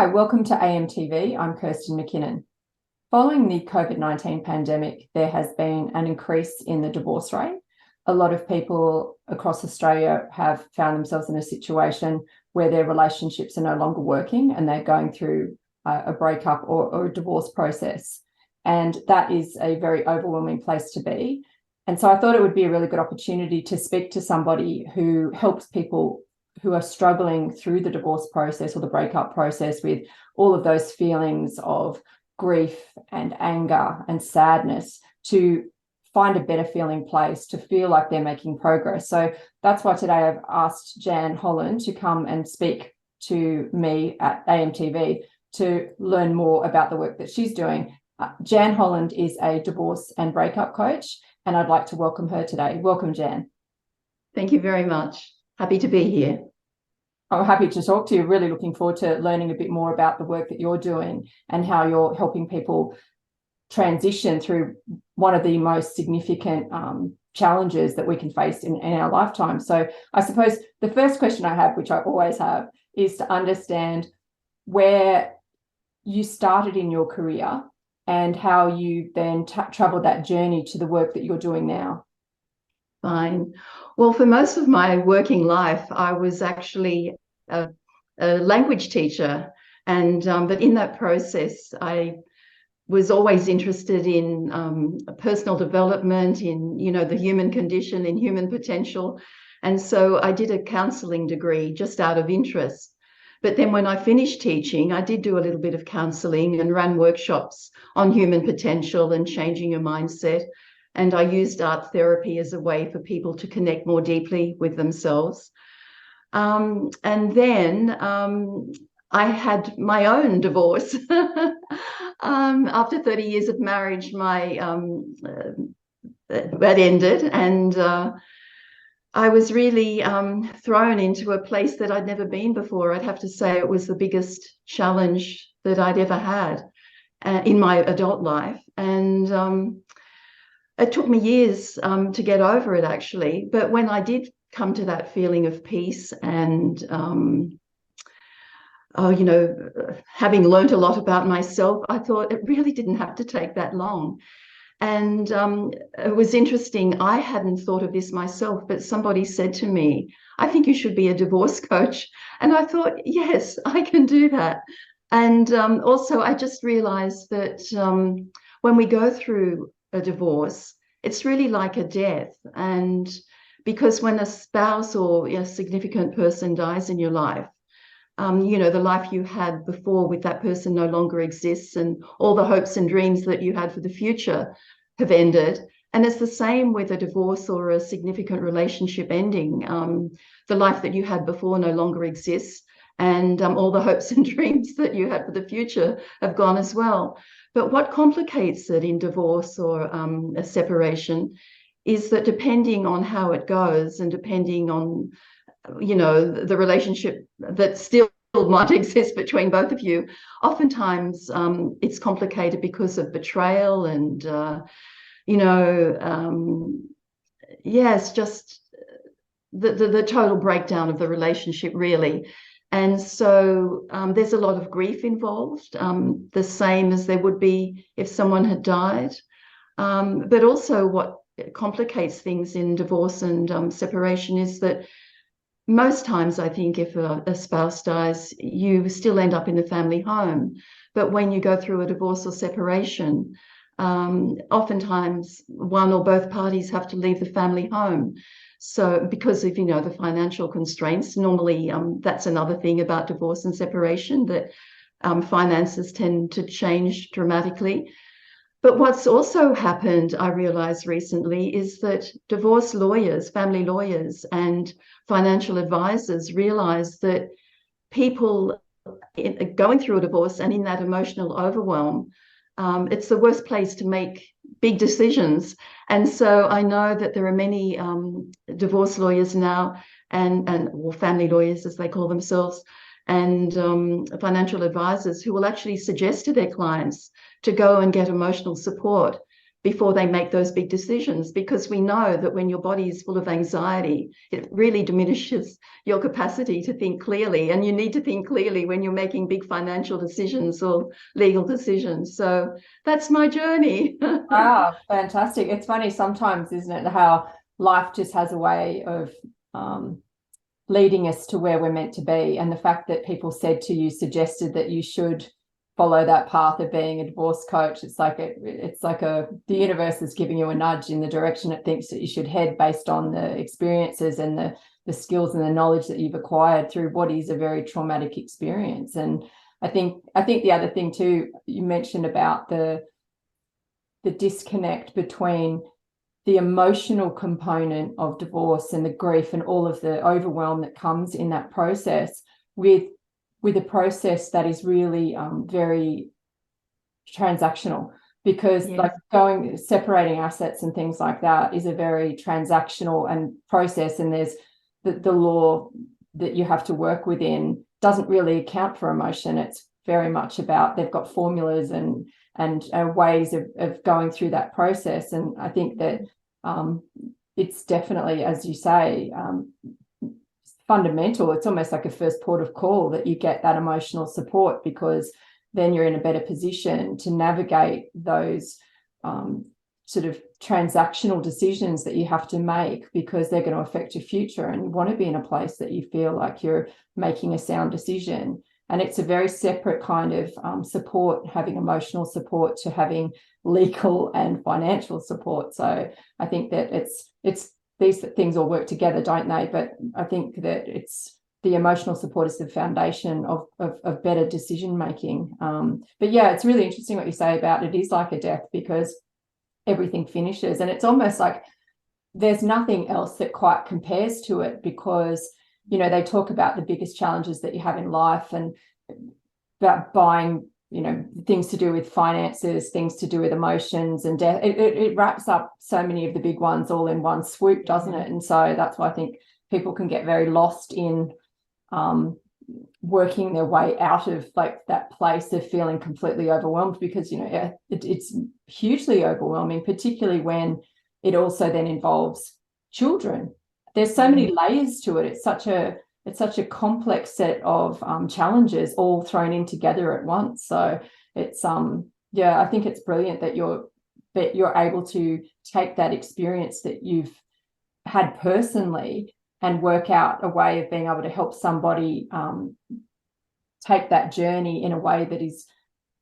Hi, welcome to AMTV. I'm Kirsten McKinnon. Following the COVID-19 pandemic, there has been an increase in the divorce rate. A lot of people across Australia have found themselves in a situation where their relationships are no longer working and they're going through a breakup or a divorce process. And that is a very overwhelming place to be. And so I thought it would be a really good opportunity to speak to somebody who helps people who are struggling through the divorce process or the breakup process with all of those feelings of grief and anger and sadness to find a better feeling place, to feel like they're making progress. So that's why today I've asked Jan Holland to come and speak to me at AMTV to learn more about the work that she's doing. Jan Holland is a divorce and breakup coach, and I'd like to welcome her today. Welcome, Jan. Thank you very much. Happy to be here. I'm happy to talk to you. Really looking forward to learning a bit more about the work that you're doing and how you're helping people transition through one of the most significant challenges that we can face in our lifetime. So I suppose the first question I have, which I always have, is to understand where you started in your career and how you then traveled that journey to the work that you're doing now. Fine. Well, for most of my working life, I was actually a language teacher. And but in that process, I was always interested in personal development, in, the human condition, in human potential. And so I did a counseling degree just out of interest. But then when I finished teaching, I did do a little bit of counseling and ran workshops on human potential and changing your mindset. And I used art therapy as a way for people to connect more deeply with themselves. And then I had my own divorce. After 30 years of marriage, that ended. And I was really thrown into a place that I'd never been before. I'd have to say it was the biggest challenge that I'd ever had in my adult life. And it took me years to get over it, actually. But when I did come to that feeling of peace and, having learned a lot about myself, I thought it really didn't have to take that long. And it was interesting. I hadn't thought of this myself, but somebody said to me, I think you should be a divorce coach. And I thought, yes, I can do that. And also, I just realized that when we go through a divorce, it's really like a death. And because when a spouse or a significant person dies in your life, the life you had before with that person no longer exists, and all the hopes and dreams that you had for the future have ended. And it's the same with a divorce or a significant relationship ending. The life that you had before no longer exists, and all the hopes and dreams that you had for the future have gone as well. But what complicates it in divorce or a separation is that depending on how it goes and depending on, the relationship that still might exist between both of you, oftentimes it's complicated because of betrayal and, it's just the total breakdown of the relationship, really. And so there's a lot of grief involved, the same as there would be if someone had died. But also what complicates things in divorce and separation is that most times, I think, if a spouse dies, you still end up in the family home. But when you go through a divorce or separation, oftentimes one or both parties have to leave the family home. So because of, the financial constraints, normally that's another thing about divorce and separation, that finances tend to change dramatically. But what's also happened, I realized recently, is that divorce lawyers, family lawyers, and financial advisors realize that people going through a divorce and in that emotional overwhelm, it's the worst place to make big decisions. And so I know that there are many divorce lawyers now or family lawyers, as they call themselves, and financial advisors who will actually suggest to their clients to go and get emotional support before they make those big decisions, because we know that when your body is full of anxiety, it really diminishes your capacity to think clearly. And you need to think clearly when you're making big financial decisions or legal decisions. So that's my journey. Wow, fantastic. It's funny sometimes, isn't it, how life just has a way of leading us to where we're meant to be. And the fact that people suggested that you should follow that path of being a divorce coach, it's like the universe is giving you a nudge in the direction it thinks that you should head, based on the experiences and the skills and the knowledge that you've acquired through what is a very traumatic experience. And I think the other thing too, you mentioned about the disconnect between the emotional component of divorce and the grief and all of the overwhelm that comes in that process with a process that is really very transactional, because Yes. like separating assets and things like that is a very transactional and process, and there's the law that you have to work within doesn't really account for emotion. It's very much about, they've got formulas and ways of going through that process. And I think that it's definitely, as you say, fundamental. It's almost like a first port of call that you get that emotional support, because then you're in a better position to navigate those sort of transactional decisions that you have to make, because they're going to affect your future, and you want to be in a place that you feel like you're making a sound decision. And it's a very separate kind of support, having emotional support to having legal and financial support. So I think that it's these things all work together, don't they? But I think that it's the emotional support is the foundation of better decision making. But yeah, it's really interesting what you say about it is like a death, because everything finishes, and it's almost like there's nothing else that quite compares to it, because they talk about the biggest challenges that you have in life, and about buying, things to do with finances, things to do with emotions and death. It wraps up so many of the big ones all in one swoop, doesn't it? And so that's why I think people can get very lost in working their way out of like that place of feeling completely overwhelmed, because it's hugely overwhelming, particularly when it also then involves children. There's so many layers to it. It's such a complex set of challenges all thrown in together at once. So it's I think it's brilliant that you're able to take that experience that you've had personally and work out a way of being able to help somebody take that journey in a way that is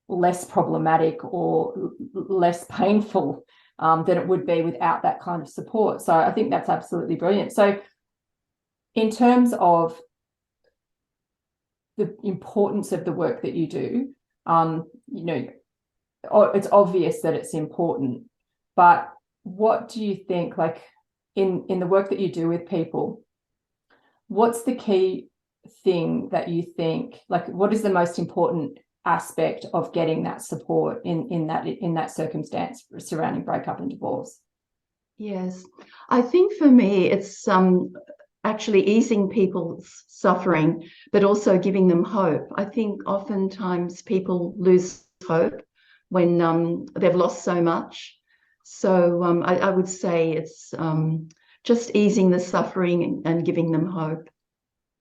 less problematic or less painful than it would be without that kind of support. So I think that's absolutely brilliant. So in terms of the importance of the work that you do, it's obvious that it's important, but what do you think, like in the work that you do with people, what's the key thing that you think, like what is the most important aspect of getting that support in that circumstance surrounding breakup and divorce? Yes, I think for me it's actually easing people's suffering, but also giving them hope. I think oftentimes people lose hope when they've lost so much. So I would say it's just easing the suffering and giving them hope.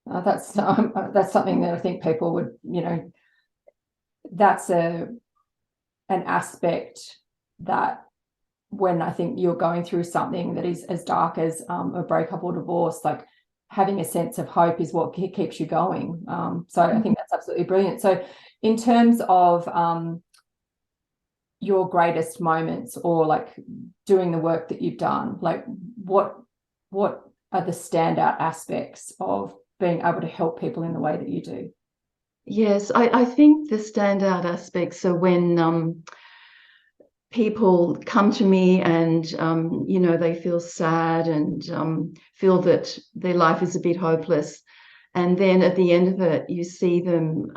That's something that I think people would, that's an aspect that when I think you're going through something that is as dark as a breakup or divorce, like having a sense of hope is what keeps you going. So I think that's absolutely brilliant. So in terms of your greatest moments, or like doing the work that you've done, like what are the standout aspects of being able to help people in the way that you do? Yes, I think the standout aspects are when people come to me and they feel sad and feel that their life is a bit hopeless, and then at the end of it you see them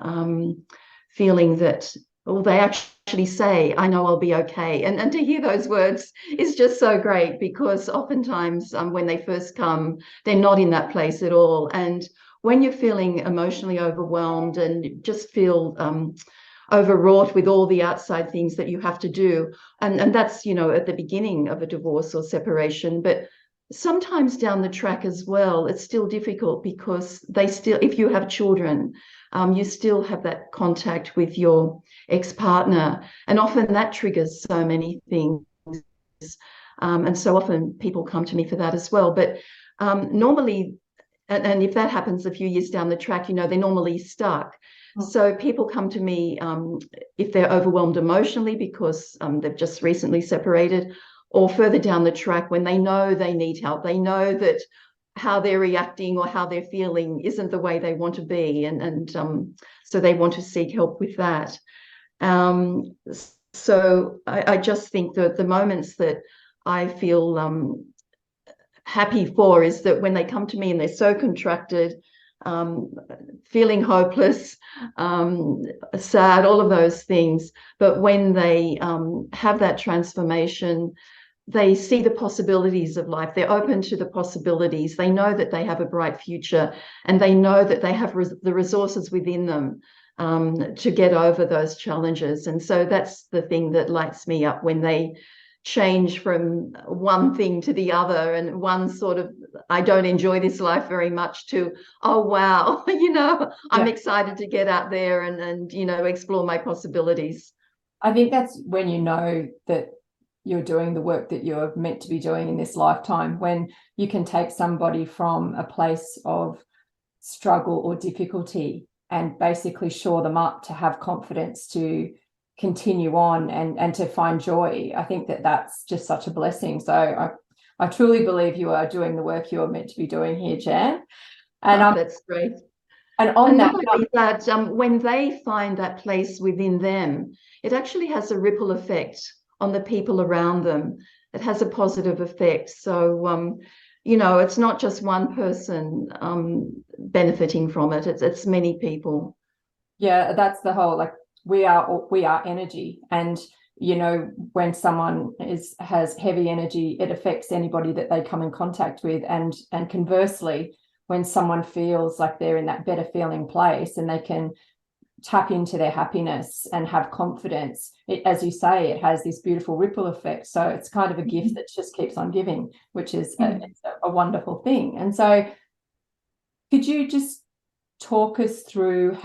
feeling that, or they actually say, I know I'll be okay. And to hear those words is just so great, because oftentimes when they first come, they're not in that place at all. And when you're feeling emotionally overwhelmed and just feel overwrought with all the outside things that you have to do. And that's, at the beginning of a divorce or separation. But sometimes down the track as well, it's still difficult because if you have children, you still have that contact with your ex-partner. And often that triggers so many things. And so often people come to me for that as well. But normally, and if that happens a few years down the track, they're normally stuck. So people come to me if they're overwhelmed emotionally because they've just recently separated, or further down the track when they know they need help. They know that how they're reacting or how they're feeling isn't the way they want to be. And so they want to seek help with that. So I just think that the moments that I feel happy for is that when they come to me and they're so contracted, feeling hopeless, sad, all of those things. But when they have that transformation, they see the possibilities of life. They're open to the possibilities. They know that they have a bright future, and they know that they have the resources within them to get over those challenges. And so that's the thing that lights me up, when they change from one thing to the other, and one sort of, I don't enjoy this life very much, to, oh wow, I'm excited to get out there and explore my possibilities. I think that's when you know that you're doing the work that you're meant to be doing in this lifetime, when you can take somebody from a place of struggle or difficulty and basically shore them up to have confidence to continue on and to find joy. I think that that's just such a blessing. So I truly believe you are doing the work you are meant to be doing here, Jan. And that's great. And on not only that, when they find that place within them, it actually has a ripple effect on the people around them. It has a positive effect. So it's not just one person benefiting from it. It's many people. Yeah, that's the whole, like, we are energy, and when someone has heavy energy, it affects anybody that they come in contact with, and conversely, when someone feels like they're in that better feeling place and they can tap into their happiness and have confidence, as you say, it has this beautiful ripple effect. So it's kind of a gift that just keeps on giving, which is a wonderful thing. And so could you just talk us through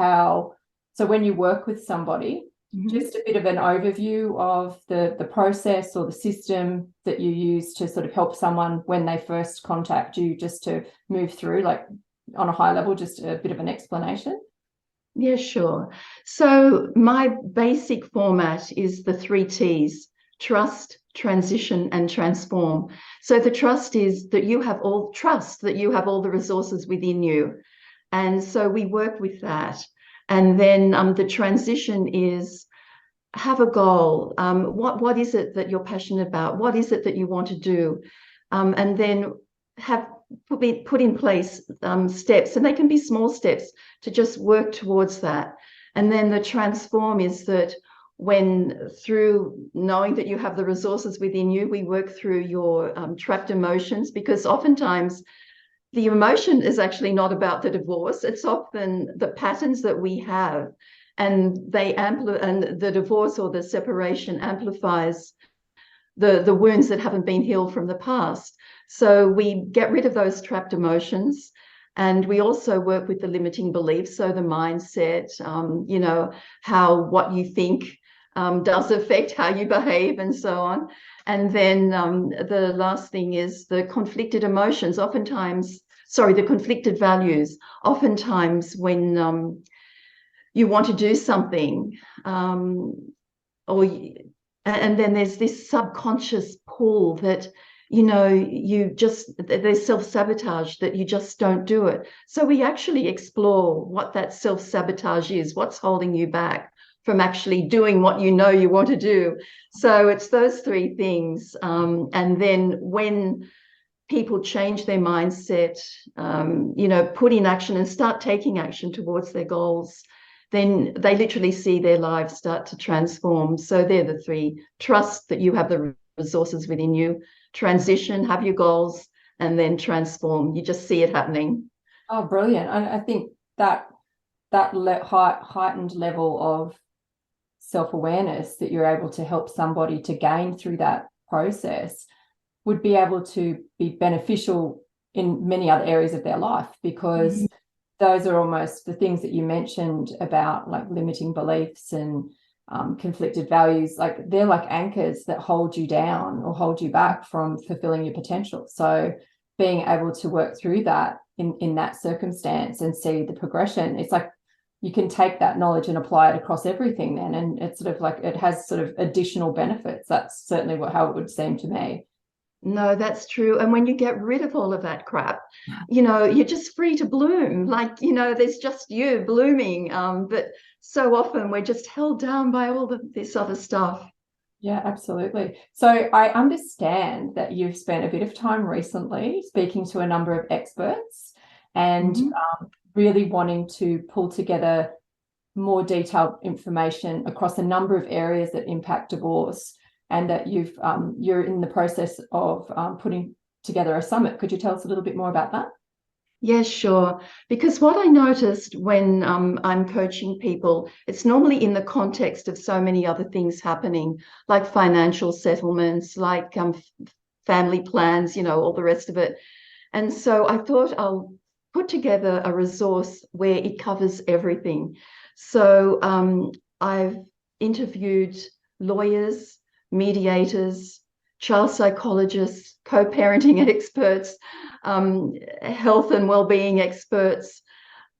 so when you work with somebody, just a bit of an overview of the process or the system that you use to sort of help someone when they first contact you, just to move through, like on a high level, just a bit of an explanation? Yeah, sure. So my basic format is the 3 T's: trust, transition, and transform. So the trust is that you have all the resources within you. And so we work with that. And then the transition is, have a goal. What is it that you're passionate about? What is it that you want to do? And then put in place steps, and they can be small steps, to just work towards that. And then the transform is that, when, through knowing that you have the resources within you, we work through your trapped emotions, because oftentimes the emotion is actually not about the divorce. It's often the patterns that we have, and and the divorce or the separation amplifies the wounds that haven't been healed from the past. So we get rid of those trapped emotions, and we also work with the limiting beliefs. So the mindset, how what you think does affect how you behave, and so on. And then the last thing is the conflicted emotions. The conflicted values. Oftentimes when you want to do something, and then there's this subconscious pull that, there's self-sabotage, that you just don't do it. So we actually explore what that self-sabotage is, what's holding you back from actually doing what you want to do. So it's those 3 things. And then when people change their mindset, put in action and start taking action towards their goals, then they literally see their lives start to transform. So they're the 3: trust that you have the resources within you, transition, have your goals, and then transform. You just see it happening. Oh, brilliant. I think that heightened level of self-awareness that you're able to help somebody to gain through that process would be able to be beneficial in many other areas of their life, because those are almost the things that you mentioned about, like limiting beliefs and conflicted values. Like, they're like anchors that hold you down or hold you back from fulfilling your potential. So being able to work through that in that circumstance and see the progression, it's like you can take that knowledge and apply it across everything then, and it's sort of like it has sort of additional benefits. That's certainly how it would seem to me. No, that's true. And when you get rid of all of that crap, you're just free to bloom. Like, there's just you blooming. But so often we're just held down by all of this other stuff. Yeah, absolutely. So I understand that you've spent a bit of time recently speaking to a number of experts and really wanting to pull together more detailed information across a number of areas that impact divorce, and that you're in the process of putting together a summit. Could you tell us a little bit more about that? Yeah, sure. Because what I noticed when I'm coaching people, it's normally in the context of so many other things happening, like financial settlements, like family plans, all the rest of it. And so I thought I'll put together a resource where it covers everything. So I've interviewed lawyers, mediators, child psychologists, co-parenting experts, health and well-being experts.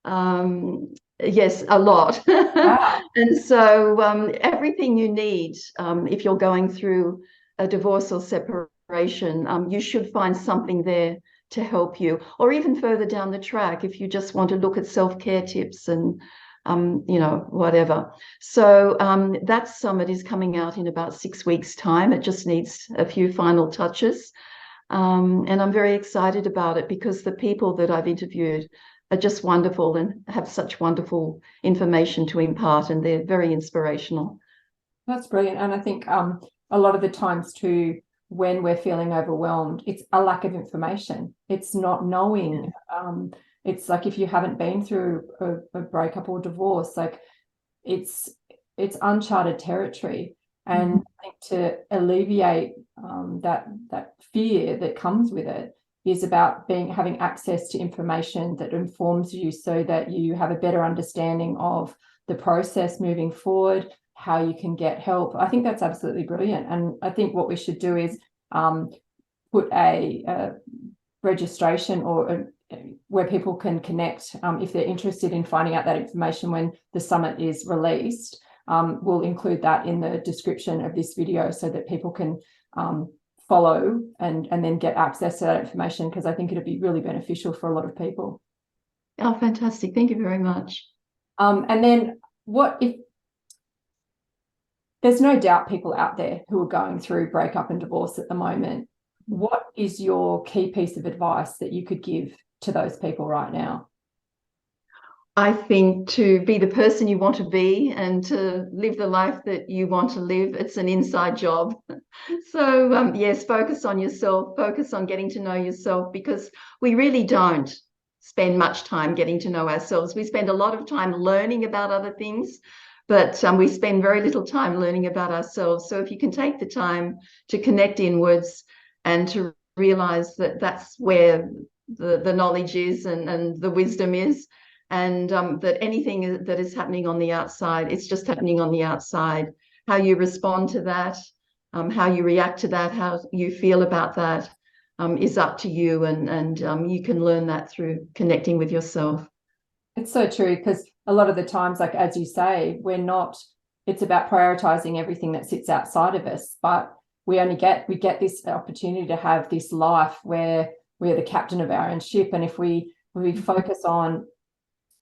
Yes, a lot. Wow. And so everything you need if you're going through a divorce or separation, you should find something there to help you. Or even further down the track, if you just want to look at self-care tips and whatever. So that summit is coming out in about 6 weeks' time. It just needs a few final touches. And I'm very excited about it because the people that I've interviewed are just wonderful and have such wonderful information to impart, and they're very inspirational. That's brilliant. And I think a lot of the times too, when we're feeling overwhelmed, it's a lack of information. It's not knowing. It's like if you haven't been through a breakup or divorce, like it's uncharted territory. And I think to alleviate that fear that comes with it is about having access to information that informs you, so that you have a better understanding of the process moving forward, how you can get help. I think that's absolutely brilliant. And I think what we should do is put a registration or where people can connect if they're interested in finding out that information when the summit is released. We'll include that in the description of this video so that people can follow and then get access to that information, because I think it'd be really beneficial for a lot of people. Oh, fantastic. Thank you very much. And then what if there's no doubt people out there who are going through breakup and divorce at the moment? What is your key piece of advice that you could give to those people right now? I think to be the person you want to be and to live the life that you want to live, it's an inside job. So yes, focus on yourself, focus on getting to know yourself, because we really don't spend much time getting to know ourselves. We spend a lot of time learning about other things, but we spend very little time learning about ourselves. So if you can take the time to connect inwards and to realize that that's where the knowledge is and the wisdom is, and that anything that is happening on the outside, it's just happening on the outside. How you respond to that, how you react to that, how you feel about that is up to you, and you can learn that through connecting with yourself. It's so true, because a lot of the times, like as you say, it's about prioritizing everything that sits outside of us, but we get this opportunity to have this life where we're the captain of our own ship. And if we focus on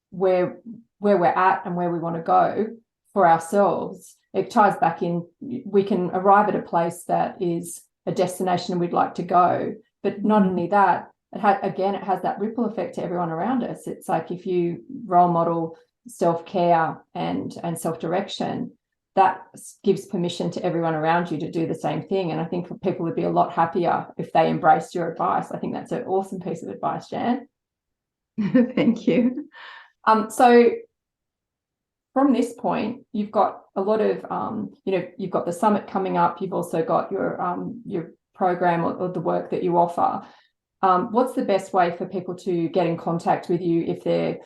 where we're at and where we want to go for ourselves, it ties back in. We can arrive at a place that is a destination we'd like to go, but not only that, it has that ripple effect to everyone around us. It's like if you role model self-care and self-direction, that gives permission to everyone around you to do the same thing. And I think people would be a lot happier if they embraced your advice. I think that's an awesome piece of advice, Jan. Thank you. So from this point, you've got a lot of, you've got the summit coming up. You've also got your program or the work that you offer. What's the best way for people to get in contact with you if they're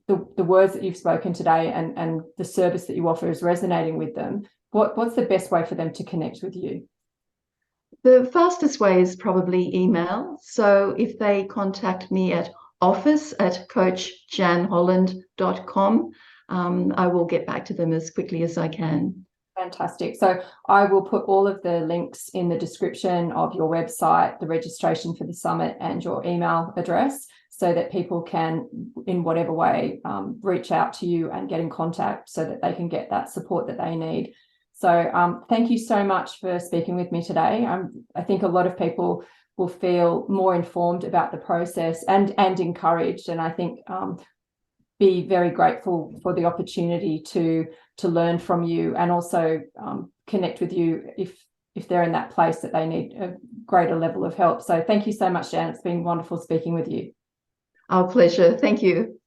the words that you've spoken today and the service that you offer is resonating with them? What's the best way for them to connect with you? The fastest way is probably email. So if they contact me at office@coachjanholland.com, I will get back to them as quickly as I can. Fantastic. So I will put all of the links in the description of your website, the registration for the summit, and your email address, so that people can, in whatever way, reach out to you and get in contact so that they can get that support that they need. So thank you so much for speaking with me today. I think a lot of people will feel more informed about the process and encouraged, and I think be very grateful for the opportunity to learn from you, and also connect with you if they're in that place that they need a greater level of help. So thank you so much, Jan. It's been wonderful speaking with you. Our pleasure. Thank you.